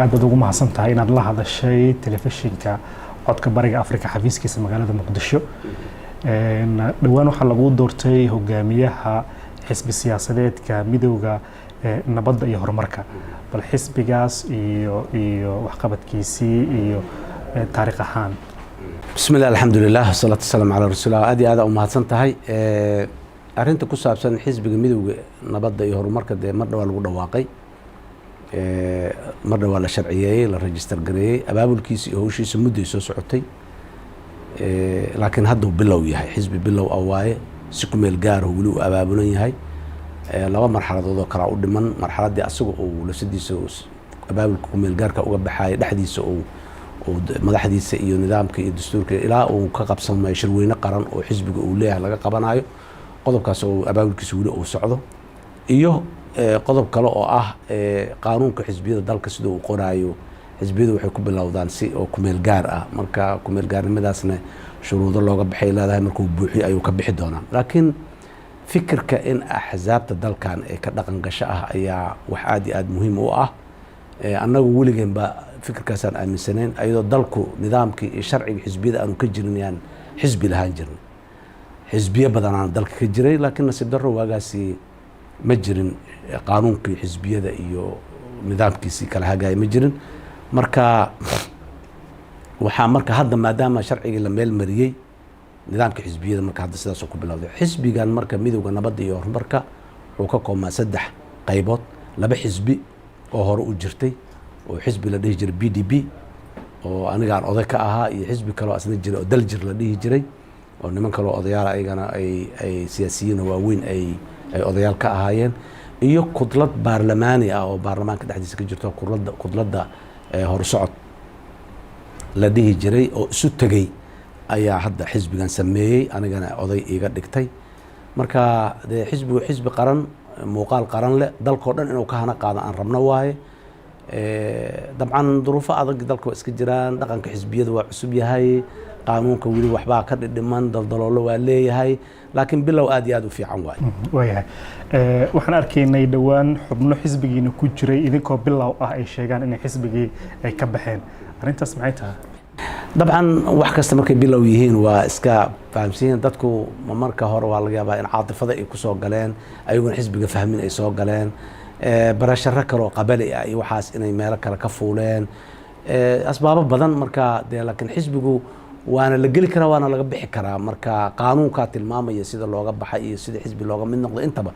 aad ugu mahadsantahay inaad la hadashay telefishinka codka bariga Afrika xafiiskiisa magaalada Muqdisho dhawaan waxa lagu doortay hogaamiyaha xisbi siyaasadeedka midowga nabadda iyo horumarka bal xisbigaas iyo waxqabadkiisii iyo taariikh ahaan bismillaah alxamdulillaah wasalaatu wasalaamu calaa rasuulillaah aad u mahadsantahay arinta ku saabsan xisbiga midowga nabadda iyo horumarka mar dhawaa lagu dhawaaqay marna waa la sharciyeeyay la register gareeyay abaabulkiisa iyo hawshiisa muddo soo socotay laakiin hadda bilow yahay xisbi bilow awaaye si ku meel gaar wali uu abaabulan yahay laba marxaladood oo kala u dhiman marxaladii asaga uu lafsidiisa abaabulka ku meel gaarka uga baxay dhaxdiisa uu madaxdiisa iyo nidaamka iyo dastuurka ilaa uu ka qabsamay shirweyne qaran oo xisbiga uu leeyahay laga qabanayo qodobkaas oo abaabulkiisa wali uu socdo iyo qodob kale oo ah qaanuunka xisbiyada dalka sida uu qoraayo xisbiyadu waxay ku bilowdaan si oo ku meel gaar ah marka ku meel gaarnimadaasna shuruudo looga baxay leedahay markuu buuxiyo ayuu ka bixi doonaa laakiin fikirka in axzaabta dalkan ee ka dhaqan gasho ah ayaa wax aad iyo aad muhiim u ah annagu weligeanba fikirkaasaan aaminsanayn ayadoo dalku nidaamkii iyo sharciga xisbiyada aanu ka jirin yaan xisbi lahaan jirin xisbiyo badanaan dalka ka jiray laakiin nasiib darro waagaasi ma jirin qaanuunkii xisbiyada iyo nidaamkiisii kala hagaaya ma jirin marka waxaa marka hadda maadaama sharcigii la meel mariyey nidaamka xisbiyada marka hadda sidaas ku bilowday xisbigan marka midowga nabadda iyo horumarka wuxuu ka koobmaa 3 qaybood 2 xisbi oo hore u jirtay oo xisbi la dhihi jiray PDP oo aniga aan oday ka ahaa iyo xisbi kale oo asna jiray oo daljir la dhihi jiray oo niman kale oo odayaal ayagana ay siyaasiyiin waaweyn ay odayaal ka ahaayeen iyo kudlad baarlamaani ah oo baarlamaanka dhexdiisa ka jirto kudladda horsocod la dhihi jiray oo isu tagay ayaa hadda xisbigan sameeyay anigana oday iga dhigtay marka xisbigu xisbi qaran muuqaal qaran leh dalkoo dhan inuu ka hana qaado aan rabno waaye dabcan duruufo adag dalka waa iska jiraan dhaqanka xisbiyada waa cusub yahay qaanuunka weli waxbaa ka dhidhiman daldaloolo waa leeyahay laakiin bilow aad iyo aad u fiican waayahay waxaan arkaynay dhawaan xubno xisbigiina ku jiray idinkoo bilow ah ay sheegaan inay xisbigii ay ka baxeen arrintaas maxay tahay dabcan wax kasta markay bilow yihiin waa iska fahamsiin dadku marka hore waa laga yaabaa in caatifada ay ku soo galeen ayaguna xisbiga fahmin ay soo galeen barasharo kale oo qabali ah iyo waxaas inay meelo kale ka fuuleen asbaabo badan marka laakiin xisbigu waana la geli karaa waana laga bixi karaa marka qaanuunka tilmaamaya sida looga baxay iyo sida xisbi looga mid noqdo intaba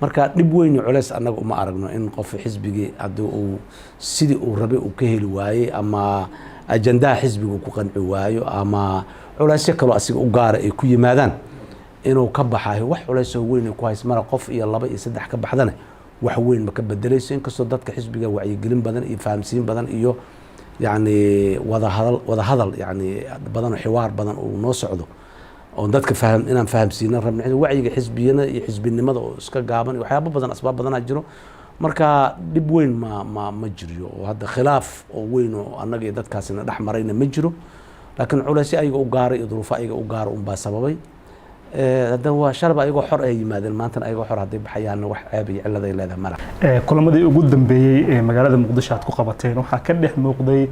marka dib weyn iyo culeys anaga uma aragno in qof xisbigii haddii uu sidii uu rabay uu ka heli waayey ama ajandaha xisbigu ku qanci waayo ama culeysyo kaloo asiga u gaara ay ku yimaadaan inuu ka baxayo wax culeysoo weyn ay ku hayso mara qof iyo 2 iyo 3 ka baxdana wax weyn ma ka bedelayso inkastoo dadka xisbiga wacyigelin badan iyo fahamsiin badan iyo يعني وذا هذا يعني بدن حوار بدن ونوسعده ودتك فهم إن فهم سينا ربنا وعي حزبينا حزب النمط اسكا قابن وحياة بدن أسباب بدن أجرو مركا دب وين ما مجريو وهذا خلاف وين أنا جدت كاسنا دحمرين مجرو لكن علاسي أيجو أوجار يظروف أيجو أوجار بسببي هذا هو شرب أيجو حر أي ماذا المانتن أيجو حر هذي بحياة وحابي على ذي هذا مرة كل ما دي وجود بي مجال المقدسة تقابتين وحكده مقدي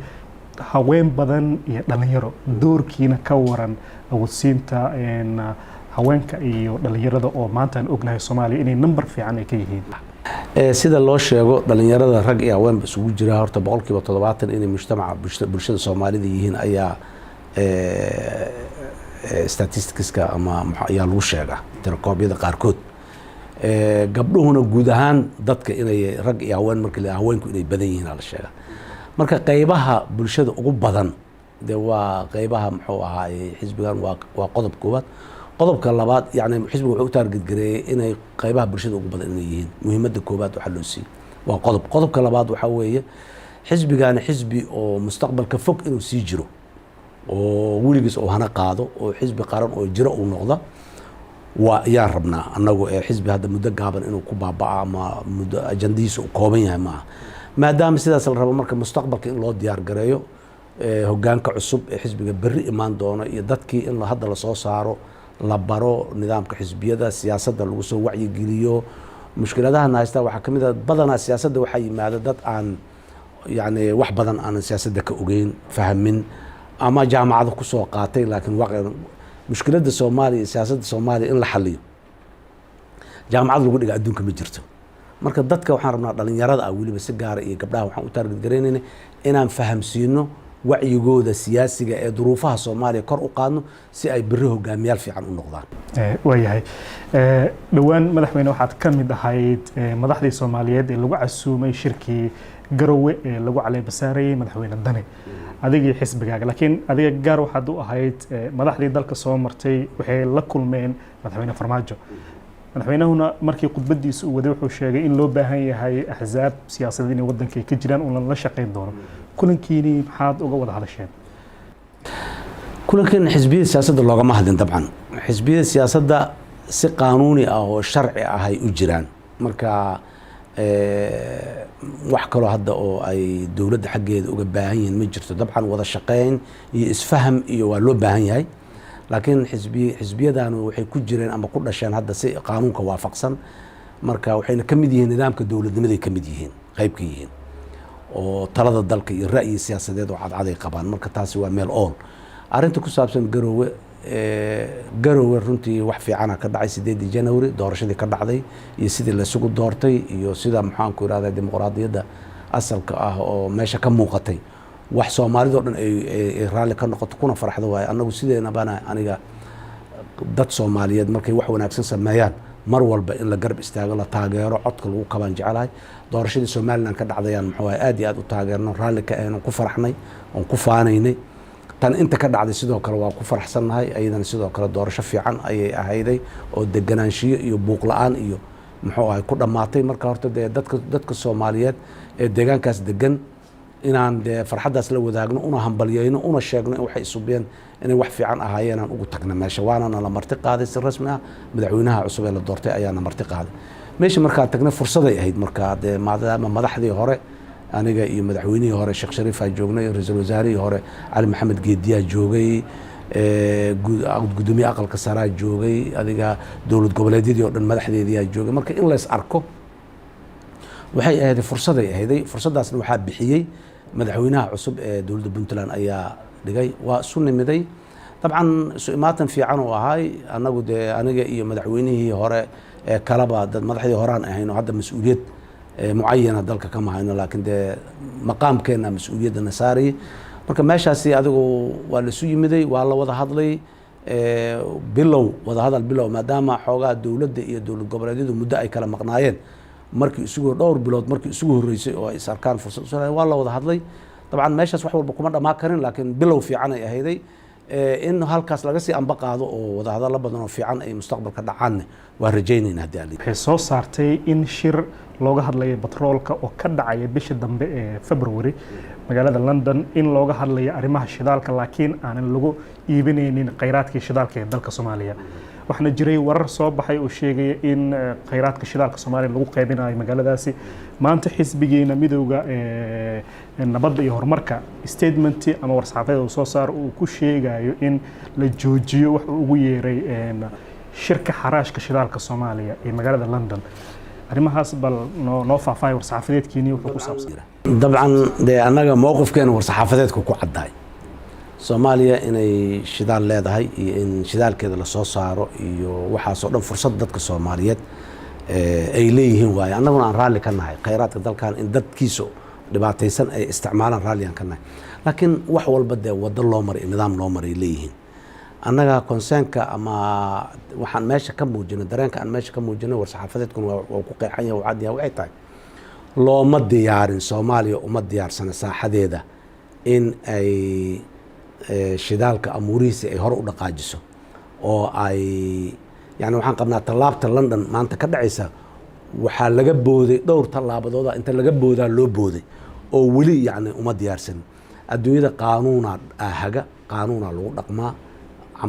هوين بدن دلنيرو دور كينا كورن أو سينتا إن هوين كأيو دلنيرو ده أو مانتن أجنه الصومالي إني نمبر في عنه كيهين سيدا الله شيء دلنيرو ده رجع هوين بس وجرها هرت بقولك بطلباتن إني مجتمع برشة الصومالي دي هين أيا statistics-ka ama ayaa lagu sheegaa tirakoobyada qaarkood gabdhuhuna guud ahaan dadka inay rag iyo haween markii la haweenku inay badan yihiin la sheegaa marka qaybaha bulshada ugu badan waa qaybaha muxuu ahaay xisbigan waa qodob koobaad qodobka labaad yani xisbigu wuxuu target gareeyay inay qaybaha bulshada ugu badan inay yihiin muhiimadda koobaad waxa loo siiyay waa qodobka labaad waxa weeye xisbigan xisbi oo mustaqbalka fog inuu sii jiro oo weligiis oo hana qaado oo xisbi qaran oo jiro uu noqdo waa yaan rabnaa annagu xisbi hadda muddo gaaban inuu ku baaba'o ama muddo ajandihiisa uu kooban yahay maaha maadaama sidaas la rabo marka mustaqbalka in loo diyaar gareeyo hoggaanka cusub ee xisbiga berri imaan doono iyo dadkii in hadda lasoo saaro la baro nidaamka xisbiyada siyaasadda lagu soo wacyigeliyo mushkiladahan haysta waxaa ka mid ah badanaa siyaasadda waxaa yimaada dad aan yani wax badan aanan siyaasadda ka ogeyn fahmin ama jaamacado kusoo qaatay laakiin mushkiladda soomaaliya siyaasadda soomaaliya in la xaliyo jaamacad lagu dhiga adduunka ma jirto marka dadka waxaan rabnaa dhalinyarada ah weliba si gaara iyo gabdhaha waxaan u taarget garaynayna inaan fahamsiino wacyigooda siyaasiga ee duruufaha soomaaliya kor u qaadno si ay berri hogaamiyaal fiican u noqdaan waayahay dhowaan madaxweyne waxaad ka mid ahayd madaxdii soomaaliyeed ee lagu casuumay shirkii garowe ee lagu caleebasaarayey madaxweyne dane adigii xisbigaaga laakiin adiga gaar waxaad u ahayd madaxdii dalka soo martay waxay la kulmeen madaxweyne farmaajo madaxweynahuna markii khudbadiisa uu waday wuxuu sheegay in loo baahan yahay axzaab siyaasadeed inay waddanka ka jiraan uuna la shaqayn doono kulankiini maxaad uga wada hadasheen kulankeena xisbiyada siyaasadda loogama hadlin dabcan xisbiyada siyaasadda si qaanuuni ah oo sharci ah ay u jiraan marka wax kaloo hadda oo ay dowladda xaggeeda uga baahan yihiin ma jirto dabcan wada shaqayn iyo isfaham iyo waa loo baahan yahay laakiin xisbiyadanu waxay ku jireen ama ku dhasheen hadda si qaanuunka waafaqsan marka waxayna ka mid yihiin nidaamka dowladnimaday ka mid yihiin qayb ka yihiin oo talada dalka iyo ra'yi siyaasadeed oo cadcaday qabaan marka taasi waa meel ool arrinta ku saabsan garowe runtii wax fiicana ka dhacay 8 January doorashadii ka dhacday iyo sidii la isugu doortay iyo sida maxaan ku yiraahdaa dimuqraadiyadda asalka ah oo meesha ka muuqatay wax Soomaalidu dhan ay raali ka noqoto kuna farxdo waay anagu sideena bana aniga dad Soomaaliyeed markay wax wanaagsan sameeyaan mar walba in la garab istaago la taageero codka lagu qaban jecelahay doorashadii Soomaaliland ka dhacdayaan maxaa aad iyo aad u taageerno raali ka ahayno ku farxnay oo ku faanaynay tan inta ka dhacday sidoo kale waa ku faraxsanahay ayadana sidoo kale doorasho fiican ayay ahayday oo deganaanshiyo iyo buuq la'aan iyo muxuu ahay ku dhamaatay marka horta dadka Soomaaliyeed ee deegaankaas degan inaan farxadaas la wadaagno una hambalyeeyno una sheegno in waxay isubeen inay wax fiican ahaayeen aan ugu tagna meesha waana la marti qaaday si rasmi ah madaxweynaha cusub ee la doortay ayaana marti qaaday meesha markaa tagna fursaday ahayd markaa maadaama madaxdii hore aniga iyo madaxweynihii hore Sheekh Shariif aa joognay ra'iisul wasaarihii hore Cali Maxamed Geediyaa joogay gudoomiye aqalka sare joogay adiga dowlad goboleedyadii oo dhan madaxdeedii aa joogay marka in la is arko waxay ahayd fursaday ahayd fursadaasna waxaa bixiyay madaxweynaha cusub ee dowladda Puntland ayaa dhigay waa sunnimaday dabcan soo imaatan fiican oo ahay anagu aniga iyo madaxweynihii hore ee kalaba dad madaxdii horaan ahayno hadda mas'uuliyad muayana dalka kama hayno laakiin maqaamkeena mas'uuliyadda nasaari marka meeshaasi adigu waa la isu yimiday waa la wada hadlay bilow wada hadal bilow maadaama xoogaa dowladda iyo dowlad goboleedyadu muddo ay kala maqnaayeen markii isugu dhowr bilood markii isugu horeysay oo ay sarkaan fursad u soo waa la wada hadlay dabcan meeshaas wax walba kuma dhamaa karin laakiin bilow fiican ay ahayday in halkaas laga sii amba qaado oo wada hadallo badan oo fiican ay mustaqbalka dhacaan waa rajaynaynaa hadii aan waxay soo saartay in shir looga hadlayo batroolka oo ka dhacaya bisha dambe ee February magaalada London in looga hadlayo arrimaha shidaalka laakiin aanan lagu iibinaynin kheyraadkii shidaalka ee dalka Soomaaliya waxna jiray warar soo baxay oo sheegay in kheyraadka shidaalka Soomaaliya lagu qaybinayo magaaladaasi maanta xisbigeena midowga nabadda iyo horumarka statement ama war-saxaafadeed oo soo saar uu ku sheegayo in la joojiyo wax uu ugu yeeray shirka xaraashka shidaalka Soomaaliya ee magaalada London arrimahaas bal noo faafay war-saxaafadeedkiini wuxuu ku saabsan dabcan anaga mowqifkeena war-saxaafadeedku ku caddaay Soomaaliya inay shidaal leedahay iyo in shidaalkeeda la soo saaro iyo waxaas oo dhan fursad dadka Soomaaliyeed ay leeyihiin waay annaguna aan raali ka nahay kheyraadka dalkan in dadkiisu dhibaataysan ay isticmaalaan raali aan ka nahay laakiin wax walba wada loo maray nidaam loo maray leeyihiin annaga concernka ama waxaan meesha ka muujino dareenka aan meesha ka muujino war-saxaafadeedkuna waa ku qeexan yahay wacad yahay waxay tahay looma diyaarin Soomaaliya uma diyaarsana saaxadeeda in ay shidaalka amuurihiisa ay hor u dhaqaajiso oo ay yani waxaan qabnaa tallaabta London maanta ka dhacaysa waxaa laga booday dhowr tallaabadood inta laga boodaa loo booday oo weli yani uma diyaarsan adduunyada qaanuuna haga qaanuuna lagu dhaqmaa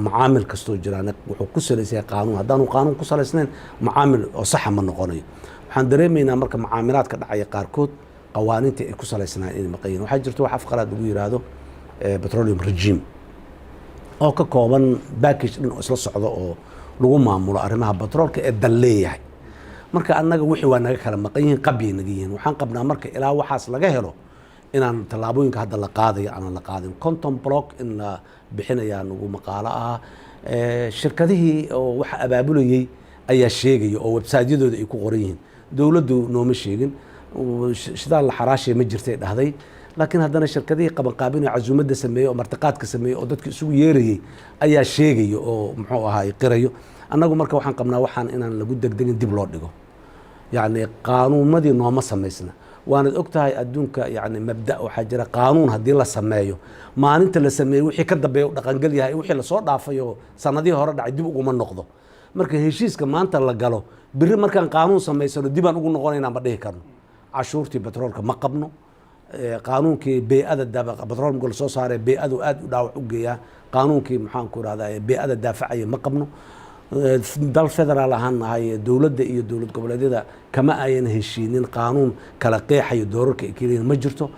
macaamil kastoo jiraan wuxuu ku salaysan qaanuun haddaanu qaanuun ku salaysnayn macaamil oo sax ma noqonayo waxaan dareemaynaa marka macaamilaadka dhacaya qaarkood qawaaniinta ay ku salaysnaan inay maqayeen waxaa jirto wax afqalaad lagu yiraahdo petroleum regime oo ka kooban package dhan oo isla socdo oo lagu maamulo arrimaha batroolka ee dal leeyahay. marka annaga wixii waa naga kala maqan yihiin, qabyay naga yihiin. waxaan qabnaa marka ilaa waxaas laga helo inaan tallaabooyinka hadda la qaadayo aanan la qaadin. conton block in la bixinayaa nagu maqaalo ah. shirkadihii oo waxa abaabulayay ayaa sheegaya oo website-yadooda ay ku qoran yihiin. dowladdu nooma sheegin, shidaal la xaraashay ma jirtay dhahday, laakiin haddana shirkadihii qabanqaabinaya casuumadda sameeyey oo martiqaadka sameeyey oo dadka isugu yeerayay ayaa sheegaya oo muxuu ahaay qirayo. annagu marka waxaan qabnaa waxaan inaan lagu degdegin dib loo dhigo. yacni qaanuumadii nooma samaysna. waanad og tahay adduunka yani mabda waxaa jira qaanuun haddii la sameeyo maalinta la sameeyo wixii ka dambeeya u dhaqangel yahay, wixii lasoo dhaafay oo sanadihii hore dhacay dib uguma noqdo. marka heshiiska maanta la galo biri markaan qaanuun samaysano dibaan ugu noqonaynaa ma dhihi karno. cashuurtii batroolka ma qabno, qaanuunkii bey'ada batroolka la soo saaray bey'adu aad u dhaawac u geeyaa. qaanuunkii maxaan ku rahdaa bey'ada daafacaya ma qabno. dal federaal ahaan nahay dowladda iyo dowlad goboleedyada kama ayan heshiinin qaanuun kala qeexayo doorarka ay keliyiin ma jirto.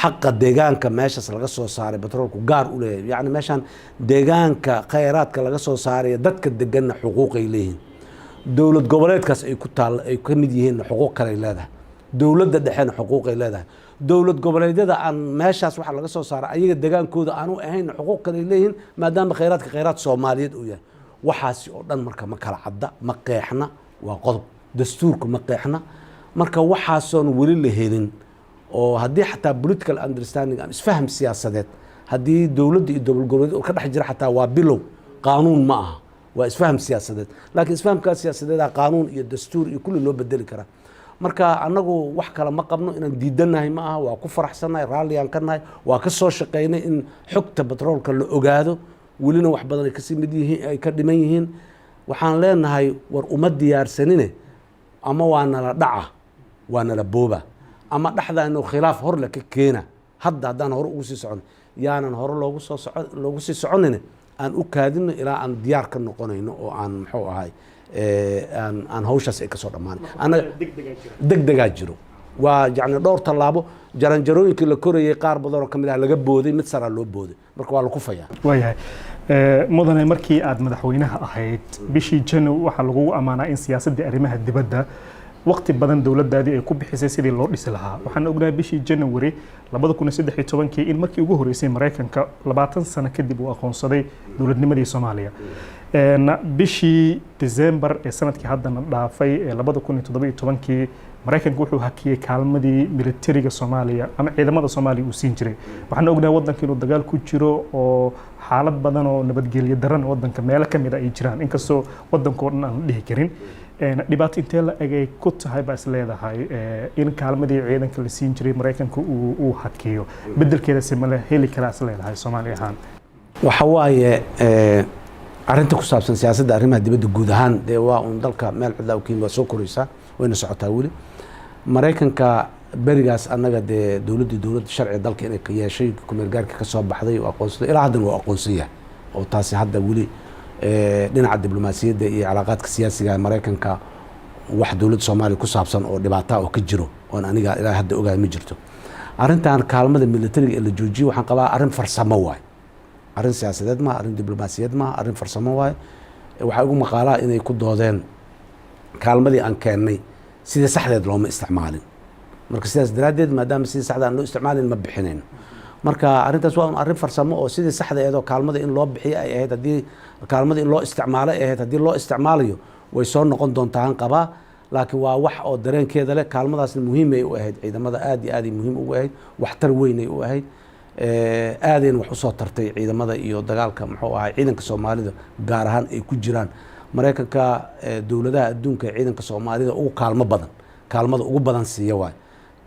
xaqa deegaanka meeshaas laga soo saaray batroolku gaar u leeyahay. yacni meeshaan deegaanka khayraadka laga soo saaraya dadka deganna xuquuqay leeyihiin. dowlad goboleedkaas ay ku taal ay ka mid yihiin xuquuq kale ay leedahay. dowladda dhexena xuquuqay leedahay. dowlad goboleedyada aan meeshaas waxa laga soo saaray ayaga degaankooda aanu ahayn xuquuq kale ay leeyihiin, maadaama khayraadka khayraad Soomaaliyeed uu yahay. waxaasi oo dhan marka ma kala cadda, ma qeexna, waa qodob. dastuurka ma qeexna. marka waxaasoon weli la helin oo haddii xataa political understanding ama isfaham siyaasadeed haddii dowladda iyo dowlad goboleed ka dhex jira xataa waa bilow, qaanuun ma aha, waa isfaham siyaasadeed. laakiin isfahamkaas siyaasadeeda qaanuun iyo dastuur iyo kulli loo bedeli karaa. marka annagu wax kale ma qabno, inaan diidanahay ma aha, waa ku faraxsannahay, raalliyaan ka nahay, waa ka soo shaqaynay in xogta batroolka la ogaado. welina wax badan ay kasii mid yihiin, ay ka dhiman yihiin. waxaan leenahay war uma diyaarsanine, ama waa nala dhaca waa nala booba, ama dhexdaanu khilaaf hor le ka keena. hadda haddaan hore ugu sii socon yaanan hore loogu sii soconine, aan u kaadino ilaa aan diyaar ka noqonayno oo aan muxuu ahay aan hawshaas ay kasoo dhammaan. anaga degdegaa jiro. waa yani dhowr tallaabo jaranjarooyinkii la korayay qaar badan oo kamid ah laga booday, mid saraa loo booday. marka waa laku fayaa. waayahay mudane, markii aad madaxweynaha ahayd bishii January waxaa lagu amaanaa in siyaasadda arrimaha dibadda waqti badan dowladdaadii ay ku bixisay sidii loo dhisi lahaa. waxaan ognahay bishii January 2013 in markii ugu horeysay Mareykanka 20 sano kadib uu aqoonsaday dowladnimadii Soomaaliya. bishii December ee sanadkii haddana dhaafay ee 2017 Mareykanka wuxuu hakiyay kaalmadii militariga Soomaaliya ama ciidamada Soomaaliya uu siin jiray. waxaan ognahay waddanka inuu dagaal ku jiro oo xaalad badan oo nabadgelyo daran waddanka meelo ka mid ah ay jiraan, inkastoo waddankoo dhan aan dhihi karin. dhibaato intee la eg ay ku tahay baa is leedahay in kaalmadii ciidanka la siin jiray Mareykanka uu hakiyo, beddelkeeda si ma la heli karaa is leedahay Soomaali ahaan? waxa waaye arrinta ku saabsan siyaasadda arrimaha dibadda guud ahaan dee waa un dalka meel cidla u kiin waa soo koraysaa, wayna socotaa weli. Mareykanka berigaas annaga dee dowladda sharci dalka inay ka yeeshay kumeel gaarka ka soo baxday oo aqoonsaday, ilaa haddana waa aqoonsan yahay. oo taasi hadda weli dhinaca diblomaasiyadda iyo calaaqaadka siyaasiga ee Mareykanka wax dowladda Soomaaliya ku saabsan oo dhibaato oo ka jiro oon aniga ilaa hadda ogahay ma jirto. arrintan kaalmada militariga ee la joojiyay waxaan qabaa arrin farsamo waay, arrin siyaasadeed ma, arrin diblomaasiyad ma, arrin farsamo waay. waxaa ugu maqaalaa inay ku doodeen kaalmadii aan keennay sidii saxdeed looma isticmaalin. marka sidaas daraaddeed maadaama sidii saxda aan loo isticmaalin ma bixinayno. marka arrintaas waa arrin farsamo oo sidii saxda eedoo kaalmada in loo bixiyo ay ahayd, haddii kaalmada in loo isticmaalo ay ahayd, haddii loo isticmaalayo way soo noqon doontaa aan qabaa. laakiin waa wax oo dareenkeeda leh. kaalmadaasna muhiimay u ahayd ciidamada, aad iyo aaday muhiim ugu ahayd, waxtar weynay u ahayd. aadayna wax usoo tartay ciidamada iyo dagaalka muxuu ahay ciidanka Soomaalida gaar ahaan ay ku jiraan. Mareykanka dowladaha adduunka ee ciidanka Soomaalida ugu kaalmada ugu badan siiya waay.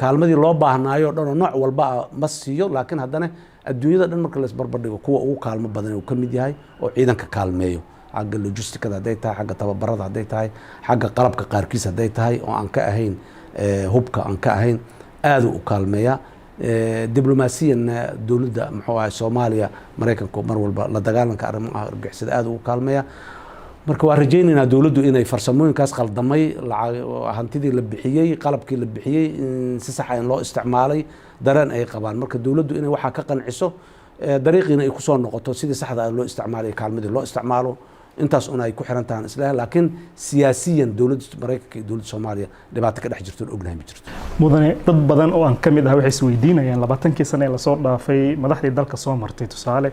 kaalmadii loo baahnaayo dhan oo nooc walba ma siiyo, laakiin haddana adduunyada dhan marka la isbarbardhigo kuwa ugu kaalmo badan uu ka mid yahay oo ciidanka kaalmeeyo. xagga logistikada hadday tahay, xagga tababarada hadday tahay, xagga qalabka qaarkiis hadday tahay oo aan ka ahayn hubka aan ka ahayn, aad u kaalmeeya. diblomaasiyanna dowladda muxuu ahay Soomaaliya Mareykanku mar walba la dagaalanka arrimaha argagixisada aad u kaalmeeya. marka waa rajaynaynaa dowladdu inay farsamooyinkaas khaldamay, hantidii la bixiyey, qalabkii la bixiyey si sax ah in loo isticmaalay, dareen ay qabaan. marka dowladdu inay waxaa ka qanciso dariiqiina ay kusoo noqoto sidii saxda ah loo isticmaalayo kaalmadii loo isticmaalo intaas una ay ku xiran tahan isleeyahay laakiin siyaasiyan dowladda Mareykanka iyo dowladda Soomaaliya dhibaato ka dhex jirto ognahay ma jirto mudane dad badan oo aan ka mid ah waxay isweydiinayaan 20kii sano ee la soo dhaafay madaxdii dalka soo martay tusaale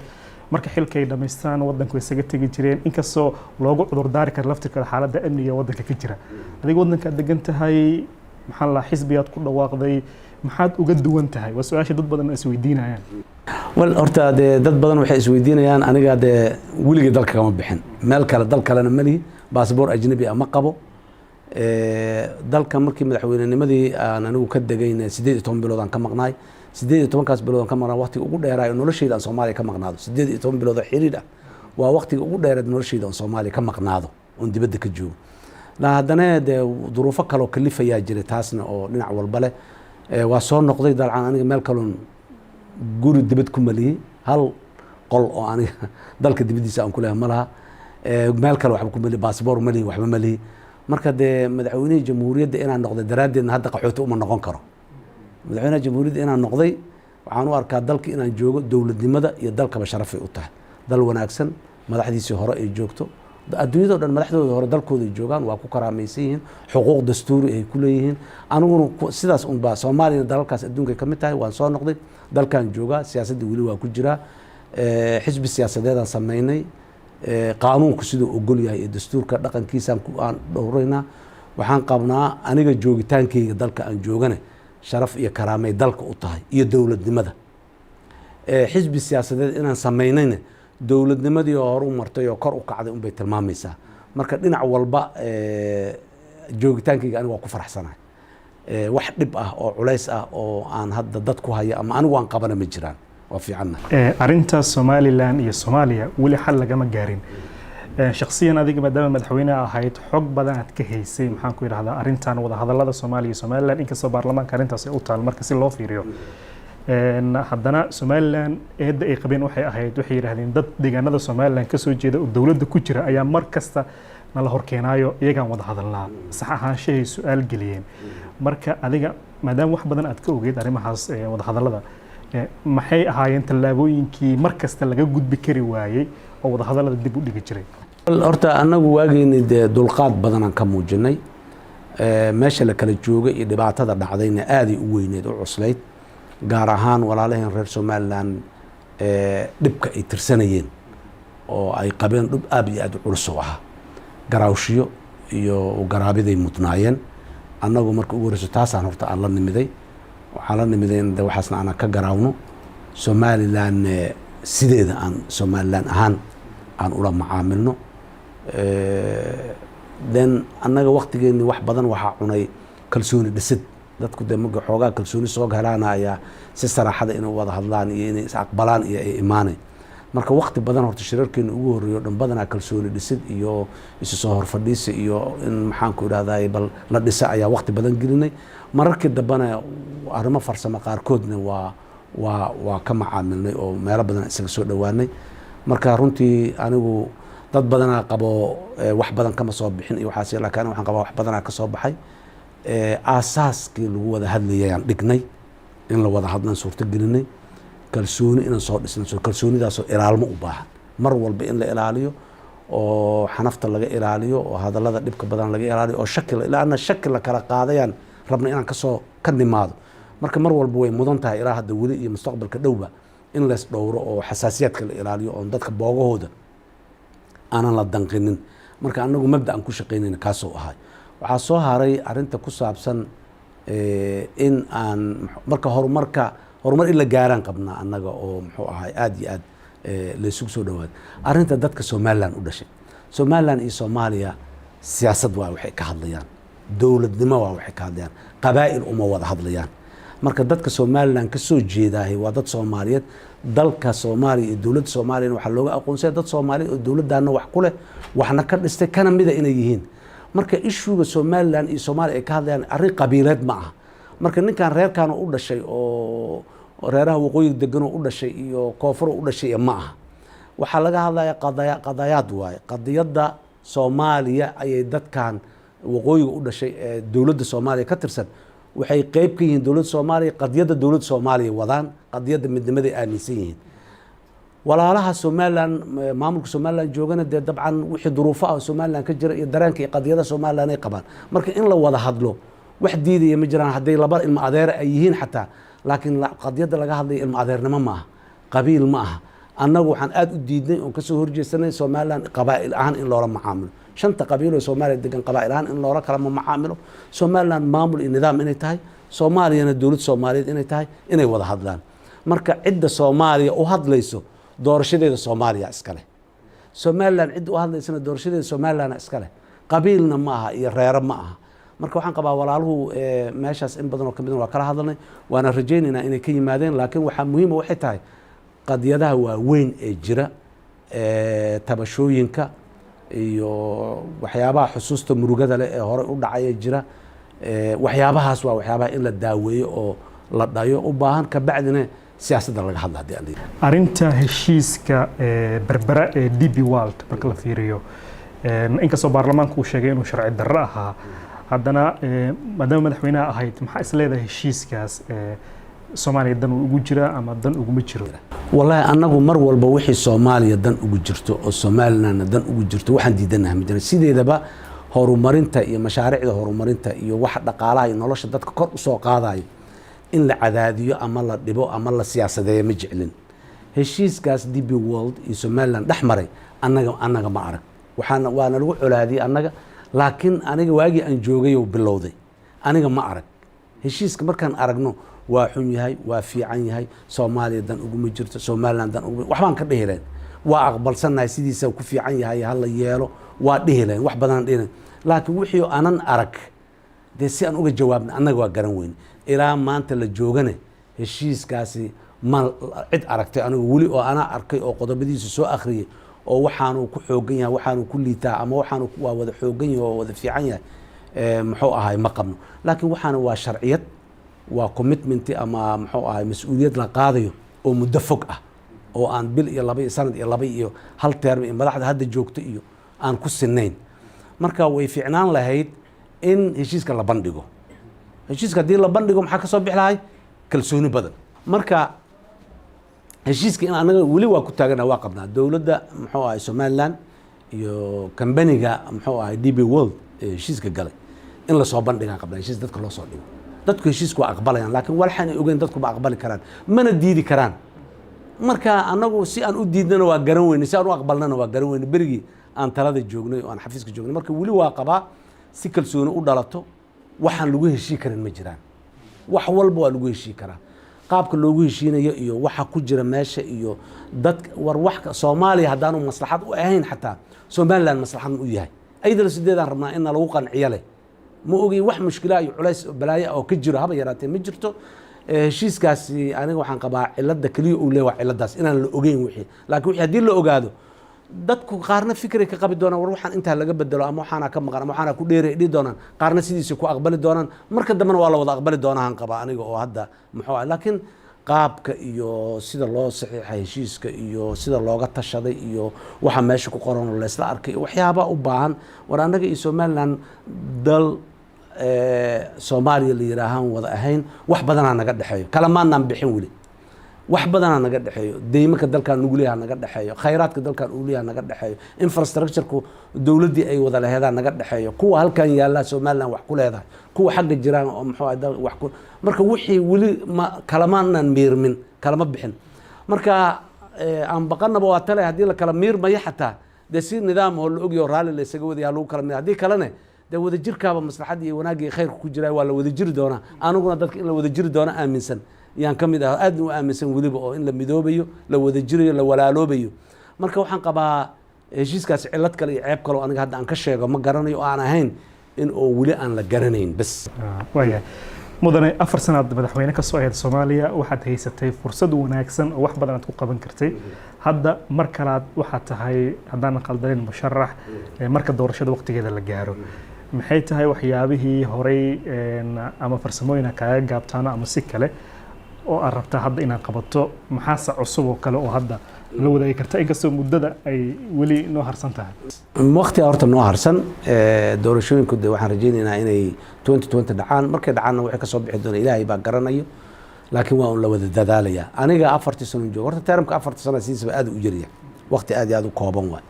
marka xilka ay dhameystaan wadanku isaga tagi jireen inkastoo loogu cudur daari karo laftirka xaaladda amniga wadanka ka jira adiga wadanka degan tahay maxaa la xisbiyaad ku dhawaaqday maxaad uga duwan tahay waa su'aasha dad badan isweydiinayaan wal horta dad badan waxay isweydiinayaan aniga weligii dalka kama bixin meel kale dal kalena ma lihi baasboor ajnabi ah ma qabo dalka markii madaxweynenimadii aan anigu ka degayna 18 bilood aan ka maqnaay 18kaas bilood aan ka maqnaa waqtiga ugu dheeraa noloshayda aan Soomaaliya ka maqnaado 18 bilood oo xiriir ah waa waqtiga ugu dheeraa noloshayda aan Soomaaliya ka maqnaado oo dibadda ka joogo haddana duruufo kale oo kalifayaa jiray taasna oo dhinac walba leh waa soo noqday dalcan aniga meel kaloon guri dibad ku maliyay hal qol oo aniga dalka dibadiisa aan ku leeyahay malaha meel kale waxba ku maliyay baasboor maliyay waxba maliyay marka madaxweynaha jamhuuriyadda inaan noqday daraadeedna hadda qaxooti uma noqon karo madaxweynaha jamhuuriyadda inaan noqday waxaan u arkaa dalka inaan joogo dowladnimada iyo dalkaba sharafay u tahay dal wanaagsan madaxdiisii hore ay joogto adduunyada oo dhan madaxdooda hore dalkooda ay joogaan waa ku karaamaysan yihiin xuquuq dastuuri ay ku leeyihiin aniguna sidaas unbaa Soomaaliya dalalkaas adduunka ka mid tahay waan soo noqday dalkan joogaa siyaasadda weli waa ku jiraa xisbi siyaasadeed aan sameynay qaanuunku siduu ogol yahay ee dastuurka dhaqankiisaan aan dhowraynaa waxaan qabnaa aniga joogitaankayga dalka aan joogana sharaf iyo karaamay dalka u tahay iyo dowladnimada xisbi siyaasadeed inaan sameynayna dowladnimadii oo hor u martay oo kor u kacday unbay tilmaamaysaa marka dhinac walba joogitaankayga aniga waa ku faraxsanahay wax dhib ah oo culays ah oo aan hadda dad ku haya ama anigu aan qabana ma jiraan waa fiicanna arrintaas Somaliland iyo Soomaaliya weli xal lagama gaarin shakhsiyan adiga maadaama madaxweyne ahayd xog badan aad ka haysay maxaan ku yiraahdaa arrintan wada hadallada Soomaaliya iyo Somaliland inkastoo baarlamaanka arrintaas ay u taal marka si loo fiiriyo haddana Somaliland eedda ay qabeen waxay ahayd waxay yiraahdeen dad deegaanada Somaliland ka soo jeeda oo dawladda ku jira ayaa mar kasta nala horkeenayo iyagaan wada hadalnaa sax ahaanshahay su'aal geliyeen marka adiga maadaama wax badan aad ka ogeed arrimahaas wada hadallada maxay ahaayeen tallaabooyinkii mar kasta laga gudbi kari waayay oo wada hadallada dib u dhigi jiray horta anagu waageenii dulqaad badan aan ka muujinay meesha la kala joogay iyo dhibaatada dhacdayna aad ay u weyneed oo cuslayd gaar ahaan walaalaheen reer Somaliland dhibka ay tirsanayeen oo ay qabeen dhib aad iyo aad u culus ah garaawshiyo iyo garaabiday mudnaayeen annagu marka ugu horeyso taasaan horta aan la nimiday waxaan la nimiday in waxaasna aan ka garaawno Somaliland sideeda aan Somaliland ahaan aan ula macaamilno annaga waqtigeeni wax badan waxaa cunay kalsooni dhisid dadku marka xoogaa kalsooni soo galaana ayaa si saraaxada inay wada hadlaan iyo inay is aqbalaan iyo ay imaanay marka waqti badan horta shirarkeena ugu horeeyo dhan badanaa kalsooni dhisid iyo isu soo horfadhiisa iyo in maxaan ku idhahdaa bal la dhisa ayaa waqti badan gelinay mararkii dambana arrimo farsamo qaarkoodna waa ka macaamilnay oo meelo badan isaga soo dhowaanay marka runtii anigu dad badanaa qabo wax badan kama soo bixin iyo waxaas laakiin waxaan qabaa wax badanaa ka soo baxay aasaaskii lagu wada hadlayayaan dhignay in la wada hadlan suurto gelinay kalsooni inaan soo dhisnay kalsoonidaasoo ilaalmo u baahan mar walba in la ilaaliyo oo xanafta laga ilaaliyo oo hadallada dhibka badan laga ilaaliyo oo ilaana shaki la kala qaadayaan rabna inaan ka nimaado marka mar walba way mudan tahay ilaa hadda weli iyo mustaqbalka dhowba in lees dhowro oo xasaasiyaadka la ilaaliyo oo dadka boogahooda aanan la danqinin marka anagu mabda aan ku shaqaynayna kaasoo ahay waxaa soo haray arrinta ku saabsan in aan marka horumar in la gaaraan qabnaa annaga oo muxuu ahay aad iyo aad la isugu soo dhawaad arrinta dadka Somaliland u dhashay Somaliland iyo Soomaaliya siyaasad waa waxay ka hadlayaan dowladnimo waa waxay ka hadlayaan qabaa'il uma wada hadlayaan marka dadka Somaliland ka soo jeedahay waa dad Soomaaliyeed dalka Soomaaliya iyo dowladda Soomaaliya waxa looga aqoonsaday dad Soomaaliyeed oo dowladdaana wax ku leh waxna ka dhistay kana mid inay yihiin marka ishuuga Somaliland iyo Soomaaliya ay ka hadlayaan arrin qabiileed ma aha marka ninkan reerkan u dhashay oo reeraha waqooyi degan oo u dhashay iyo koonfur u dhashay ma aha waxa laga hadlayaa qadayaad waaye qadiyada Soomaaliya ayay dadkan waqooyiga u dhashay ee dowladda Soomaaliya ka tirsan waxay qayb ka yihiin dowladda Soomaaliya qadiyada dowladda Soomaaliya wadaan qadiyada midnimada aaminsan yihiin walaalaha Somaliland maamulka Somaliland joogana dee dabcan wixii duruufaha Somaliland ka jira iyo dareenka iyo qadiyada Somaliland ay qabaan marka in la wada hadlo wax diidaya ma jiraan haday laba ilma adeer ay yihiin xataa laakiin qadiyada laga hadlay ilma adeernimo ma aha qabiil ma aha annagu waxaan aad u diidnay oo ka soo horjeesanay Somaliland qabaa'il ahaan in loola macaamilo shanta qabiil oo Soomaaliya degan qabaa'il ahaan in loola kala macaamilo Somaliland maamul iyo nidaam inay tahay Soomaaliyana dawlad Soomaaliyeed inay tahay inay wada hadlaan marka cidda Soomaaliya u hadlayso doorashadeeda Soomaaliya iska leh Somaliland cid u hadlaysana doorashadeeda Somaliland iska leh qabiilna ma aha iyo reer ma aha marka waxaan qabaa walaaluhu meeshaas in badan oo kamid waa kala hadalnay waana rajaynaynaa inay ka yimaadeen laakiin waxa muhiim ah waxay tahay qadiyadaha waaweyn ee jira tabashooyinka iyo waxyaabaha xusuusta murugada leh ee hore u dhacay jira waxyaabahaas waa waxyaabaha in la daaweeyo oo la dhayo u baahan ka bacdina siyaasadda laga hadla hadii aan arinta heshiiska berbera ee DP World marka la fiiriyo inkastoo baarlamaanku uu sheegay inuu sharci darro ahaa haddana maadaama madaxweynaha ahayd maxaa is leedahay heshiiskaas Soomaaliya dan ugu jira ama dan uguma jiro wallahi annagu mar walba wixii Soomaaliya dan ugu jirto oo Somaliland dan ugu jirto waxaan diidanahay midna sideedaba horumarinta iyo mashaariicda horumarinta iyo waxa dhaqaalaha iyo nolosha dadka kor u soo qaadayo in la cadaadiyo ama la dhibo ama la siyaasadeeyo ma jeclin heshiiskaas DP World iyo Somaliland dhaxmaray annaga ma arag waana lagu colaadiyay annaga laakiin aniga waagi aan joogay oo bilowday aniga ma arag heshiiska markaan aragno waa xun yahay waa fiican yahay Soomaaliya dan ugu ma jirto Somaliland dan ugu waxbaan ka dhihileen waa aqbalsanahay sidiisa ku fiican yahay hal la yeelo waa dhihileen wax badan dhihileen laakiin wixii aanan arag de si aan uga jawaabna annaga waa garan weyn ilaa maanta la joogane heshiiskaasi ma cid aragtay anigu wali oo ana arkay oo qodobadiisa soo akhriyay oo waxaanu ku xoogan yahay waxaanu ku liitaa ama waxaanu waa wada xoogan yahay oo wada fiican yahay muxuu ahay ma qabno laakiin waxaana waa sharciyad waa commitment ama muxuu ahay mas'uuliyad la qaadayo oo muddo fog ah oo aan bil iyo laba sanad iyo laba iyo hal term iyo madaxda hadda joogto iyo aan ku sinayn marka way fiicnaan lahayd in heshiiska la bandhigo heshiiska hadii la bandhigo maxaa ka soo bixi lahay kalsooni badan marka heshiiska in anaga wali waa ku taagana waa qabnaa dawladda muxuu ahay Somaliland iyo kambaniga muxuu ahay DP World heshiiska galay in la soo bandhigaa qabnaa heshiis dadka loo soo dhigo dadku heshiisku waa aqbalayaan laakiin walxan ay ogeyn dadku ba aqbali karaan mana diidi karaan marka anagu si aan u diidnana waa garan weyn si aan u aqbalnana waa garan weyn berigi aan talada joognay oo aan xafiiska joognay marka wali waa qabaa si kalsooni u dhalato waxaan lagu heshii karin ma jiraan wax walba waa lagu heshii karaa qaabka loogu heshiinayo iyo waxa ku jira meesha iyo dad war wax Soomaaliya hadaanu maslaxad u ahayn xataa Somaliland maslaxad u yahay ayadana sideedaan rabnaa in lagu qanciyo leh ma ogi wax mushkilaa iyo culays balaayo oo ka jiro haba yaraatee ma jirto heshiiskaasi aniga waxaan qabaa cilada kaliya uu leeyahay ciladaas inaan la ogeyn wixii laakiin wixii hadii la ogaado dadku qaarna fikri ka qabi doonaan war waxaan inta laga bedelo ama waxaana ka maqan ama waxaana ku dheereeyay doonaan qaarna sidiisa ku aqbali doonaan marka dambana waa la wada aqbali doonaan qaba aniga oo hadda muxuu ah laakiin qaabka iyo sida loo saxiixay heshiiska iyo sida looga tashaday iyo waxa meesha ku qoran oo la isla arkay waxyaabo u baahan war anaga iyo Somaliland dal Soomaaliya la yiraahan wada ahayn wax badan naga dhaxeeyo kala maanaan bixin wali wax badan naga dhaxeeyo deeymaka dalkan ugu leeyahay naga dhaxeeyo khayraadka dalkan ugu leeyahay naga dhaxeeyo infrastructure-ku dawladii ay wada laheedaan naga dhaxeeyo kuwa halkan yaala Somaliland wax ku leedahay kuwa xagga jiraan oo muxuu ahaa wax ku marka wixii wali kalamaan miirmin kalama bixin marka aan baqanaba waa tale hadii la kala miirmayo xataa de si nidaam oo la ogiyo raali la isaga wadiyaa lagu kala miir hadii kalena de wada jirkaaba maslaxad iyo wanaag iyo khayr ku jiraa waa la wada jiri doona anaguna dadka in la wada jiri doona aaminsan yaan kamid ah aad u aaminsan waliba oo in la midoobayo la wada jirayo la walaaloobayo marka waxaan qabaa heshiiskaas cilad kale iyo ceeb kale oo aniga hadda aan ka sheego ma garanayo oo aan ahayn in oo wali aan la garanayn bas waayahay mudane 4 sanaad madaxweyne ka soo ahayd Soomaaliya waxaad haysatay fursad wanaagsan oo wax badan aad ku qaban kartay hadda mar kale waxaad tahay haddaan qaldayn musharax marka doorashada waqtigeeda la gaaro maxay tahay waxyaabihii horay ama farsamooyin kaaga gaabtaana ama si kale oo aad rabtaa hadda inaad qabato maxaa cusub oo kale oo hadda la wadaagi karta inkastoo muddada ay wali noo harsan tahay waqti horta noo harsan doorashooyinku waxaan rajaynaynaa inay 2020 dhacaan markay dhacaanna waxay ka soo bixi doonaan Ilaahay baa garanayo laakiin waa un la wada dadaalaya aniga 4 sano joogo horta teeramka 4 sano sidiisaba aad u yaryahay waqti aad iyo aad u kooban waay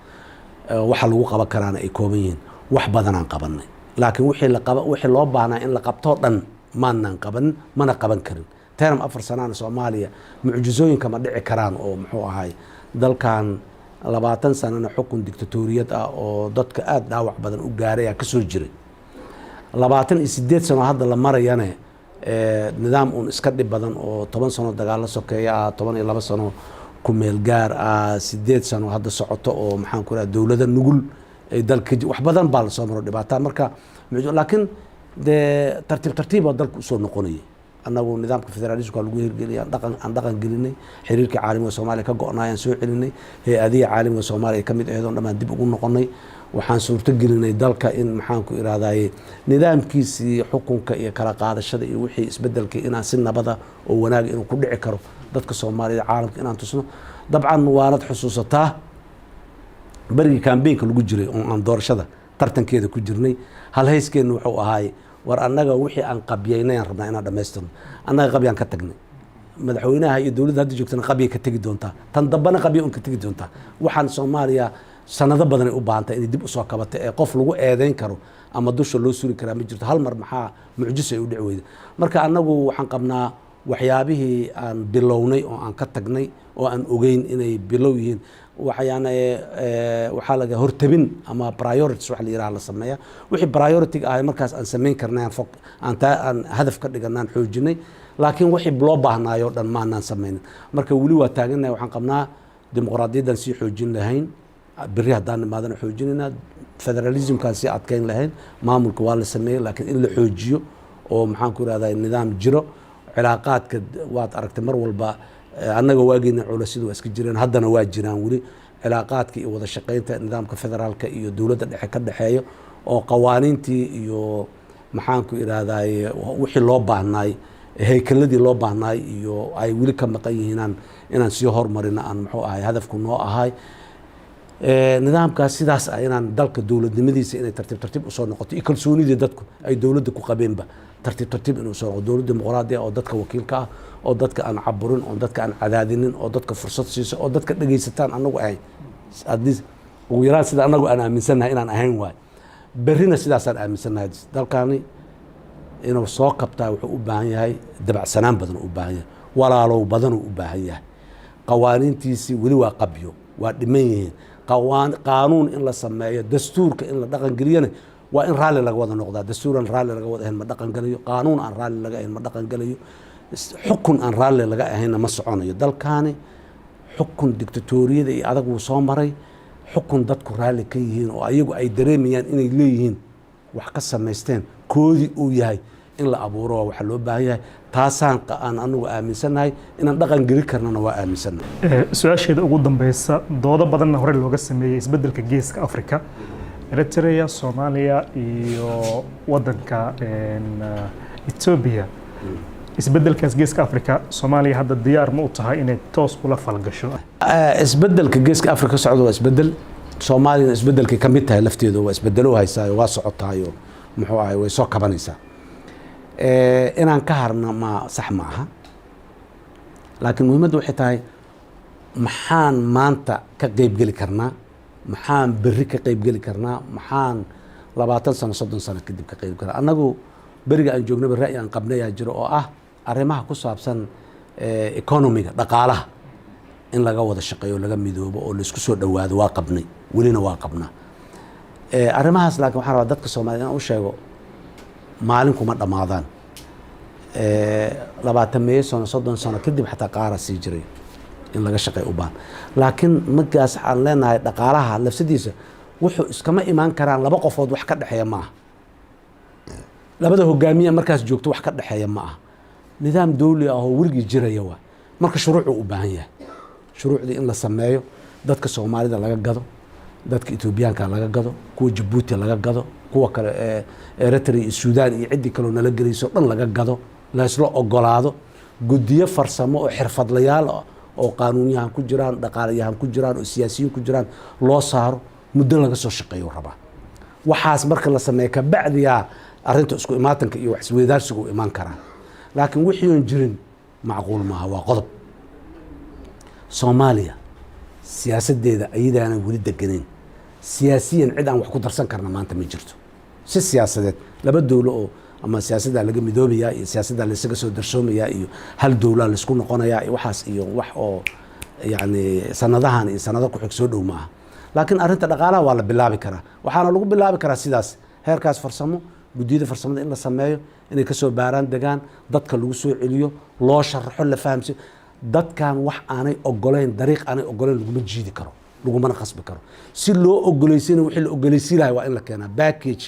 waxa lagu qaban karaana ay kooban yihiin wax badan aan qabanay laakiin wixii loo baahnaa in la qabto dhan maanan qaban mana qaban karin teeram 4 sano Soomaaliya mucjizooyinka ma dhici karaan oo muxuu ahay dalkan 20 sanana xukun diktatoriyad ah oo dadka aad dhaawac badan u gaaray ka soo jiray 28 sano hadda la marayana nidaam uun iska dhib badan oo 10 sano dagaal la sokeeya 12 sano ku meel gaar 8 sano hadda socoto oo maxaan ku raad dawladda nugul ay dalka wax badan baa la soo maro dhibaato marka laakiin de tartiib dalku soo noqonay annagu nidaamka federalismka lagu hirgeliyay aan dhaqan gelinay xiriirka caalamiga Soomaaliya ka go'naayaan soo celinay hay'adaha caalamiga Soomaaliya kamid ah oo dhamaan dib ugu noqonay waxaan suurto gelinay dalka in maxaan ku iraadaayay nidaamkiisii xukunka iyo kala qaadashada iyo wixii isbedelkay inaan si nabada oo wanaag inuu ku dhici karo dadka Soomaaliya caalamka inaan tusno dabcan waanad xusuusataa barigi campaign-ka lagu jiray oo aan doorashada tartankeeda ku jirnay hal hayskeenu wuxuu ahaay war annaga wixii aan qabiyeynay rabnaa inaan dhameystirno annaga qabiyaan ka tagnay madaxweynaha iyo dawladda hadda joogtana qabiye ka tagi doontaa tan dambana qabiye un ka tagi doontaa waxaan Soomaaliya sanado badan ay u baahan tahay in dib u soo kabato ee qof lagu eedeyn karo ama dusha loo suri karaa ma jirto hal mar maxaa mucjiso ay u dhici weyday marka annagu waxaan qabnaa waxyaabihii aan bilownay oo aan ka tagnay oo aan ogeyn inay bilow yihiin waxaa laga hortabin ama priorities wax la yiraahdo la sameeya wixii priority ah markaas aan sameyn karnay aan hadaf ka dhiganaan xoojinay laakiin wixii loo baahnaayo dhan ma aanan sameynin marka wali waa taaganahay waxaan qabnaa dimuqraadiyaddan si xoojin lahayn bari haddaan nimaadana xoojinayna federalismkan si adkeyn lahayn maamulka waa la sameeyay laakiin in la xoojiyo oo maxaan ku raadayay nidaam jiro cilaaqaadka waad aragtay mar walba annaga waageena culaysyadu waa iska jireen haddana waa jiraan weli cilaaqaadka iyo wada shaqaynta nidaamka federaalka iyo dawladda dhexe ka dhexeeyo oo qawaaniintii iyo maxaan ku iraadaay wixii loo baahnaay haykaladii loo baahnaay iyo ay weli ka maqan yihiin inaan sii hormarino aan muxuu ahay hadafku noo ahay nidaamkaas sidaas ah inaan dalka dawladnimadiisa inay tartiib u soo noqoto iyo kalsoonidii dadku ay dawladda ku qabeenba tartiib inuu soo noqdo dawladda dimuqraadiga oo dadka wakiilka ah oo dadka aan caburin oo dadka aan cadaadinin oo dadka fursad siiso oo dadka dhageysataan anagu ahayn hadii ugu yaraan sida anagu aan aaminsanahay inaan ahayn waay berrina sidaasaan aaminsanahay dalkaani inuu soo qabtaa wuxuu u baahan yahay dabacsanaan badan u baahan yahay walaalow badan u baahan yahay qawaaniintiisii weli waa qabyo waa dhiman yihiin qaanuun in la sameeyo dastuurka in la dhaqan geliyana waa in raalli laga wada noqdaa dastuuran raalli laga wada ahayn ma dhaqan galayo qaanuun aan raalli laga ahayn ma dhaqan galayo xukun aan raalli laga ahaynna ma soconayo dalkaani xukun diktatoriyada iyo adag wuu soo maray xukun dadku raalli ka yihiin oo ayagu ay dareemayaan inay leeyihiin wax ka samaysteen koodii uu yahay in la abuuro waa waxa loo baahan yahay taasaan aan anagu aaminsanahay inaan dhaqan geli karnana waa aaminsanahay su-aasheeda ugu dambeysa doodo badanna hore looga sameeyey isbeddelka geeska Afrika Eritrea Soomaaliya iyo wadanka Ethiopia isbeddelkaas geeska Afrika Soomaaliya hadda diyaar ma u tahay inay toos kula falgasho isbeddelka geeska Afrika socdo waa isbeddel Soomaaliya isbeddelka ka mid tahay lafteedu waa isbeddelo haysaa waa socotaayo muxuu ahay way soo kabanaysaa inaan ka harno ma sax ma aha laakiin muhiimaddu waxay tahay maxaan maanta ka qaybgeli karnaa maxaan berri ka qaybgeli karnaa maxaan 20 sano 30 sano kadib ka qayb karnaa annagu beriga aan joognaba ra'yi aan qabnayaa jiro oo ah arrimaha ku saabsan economiga dhaqaalaha in laga wada shaqeeyo laga midoobo oo la isku soo dhawaado waa qabnay welina waa qabnaa arrimahaas laakiin waxaan rabaa dadka Soomaaliyeed inaan u sheego maalin kuma dhamaadaan 20 sano 30 sano kadib xataa qaara sii jiray in laga shaqeeyo u baahan laakiin markaas aan leenahay dhaqaalaha lafsadiisa wuxuu iskama imaan karaan laba qofood wax ka dhaxeeya ma aha labada hogaamiye markaas joogto wax ka dhaxeeya ma aha nidaam dawli ah oo wurigi jiraya waa marka shuruuc u baahan yahay shuruucdii in la sameeyo dadka Soomaalida laga gado dadka Etoobiyaanka laga gado kuwa Djibouti laga gado kuwa kale Eritrea iyo Suudaan iyo cidii kale nala gelayso dhan laga gado la isla ogolaado gudiyo farsamo oo xirfadlayaal oo qaanuunyahan ku jiraan dhaqaalayahan ku jiraan oo siyaasiyiin ku jiraan loo saaro muddo laga soo shaqeeyo raba waxaas marka la sameeyo ka bacdiya arinta isku imaatanka iyo wax isweydaarsigu imaan karaan laakiin wixii aan jirin macquul maaha waa qodob soomaaliya siyaasadeeda ayadaana weli deganayn siyaasiyan cid aan wax ku darsan karna maanta ma jirto si siyaasadeed laba dowlo oo ama siyaasadda laga midoobayaa iyo siyaasadda laysaga soo darsoomayaa iyo hal dowlaa laysku noqonayaa iyo waxaas iyo wax oo yani sanadahan iyo sanado ku xig soo dhow maaha laakiin arrinta dhaqaalaha waa la bilaabi karaa waxaana lagu bilaabi karaa sidaas heerkaas farsamo guddiyada farsamada in la sameeyo inay kasoo baaraan degaan dadka lagu soo celiyo loo sharaxo la fahamsiyo dadkan wax aanay ogoleyn dariiq aanay ogoleyn laguma jiidi karo lagumana khasbi karo si loo ogoleysiina wixii la ogoleysiin lahay waa in la keenaa package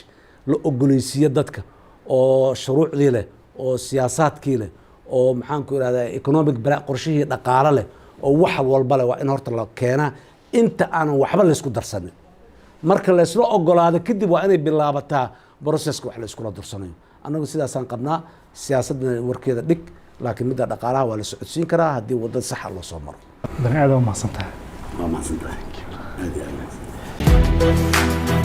la ogoleysiiyo dadka oo shuruucdii leh oo siyaasaadkii leh oo maxaan ku irahdaa economic qorshihii dhaqaale leh oo wax walba leh waa in horta la keenaa inta aanan waxba laysku darsanin marka laysla ogolaado kadib waa inay bilaabataa broceska wax la iskula darsanayo annagu sidaasaan qabnaa siyaasadna warkeeda dhig laakiin midda dhaqaalaha waa la socodsiin karaa haddii wadda saxa loo soo maro dani aad waa mahadsantahay waa mahadsantahay aad iyo aad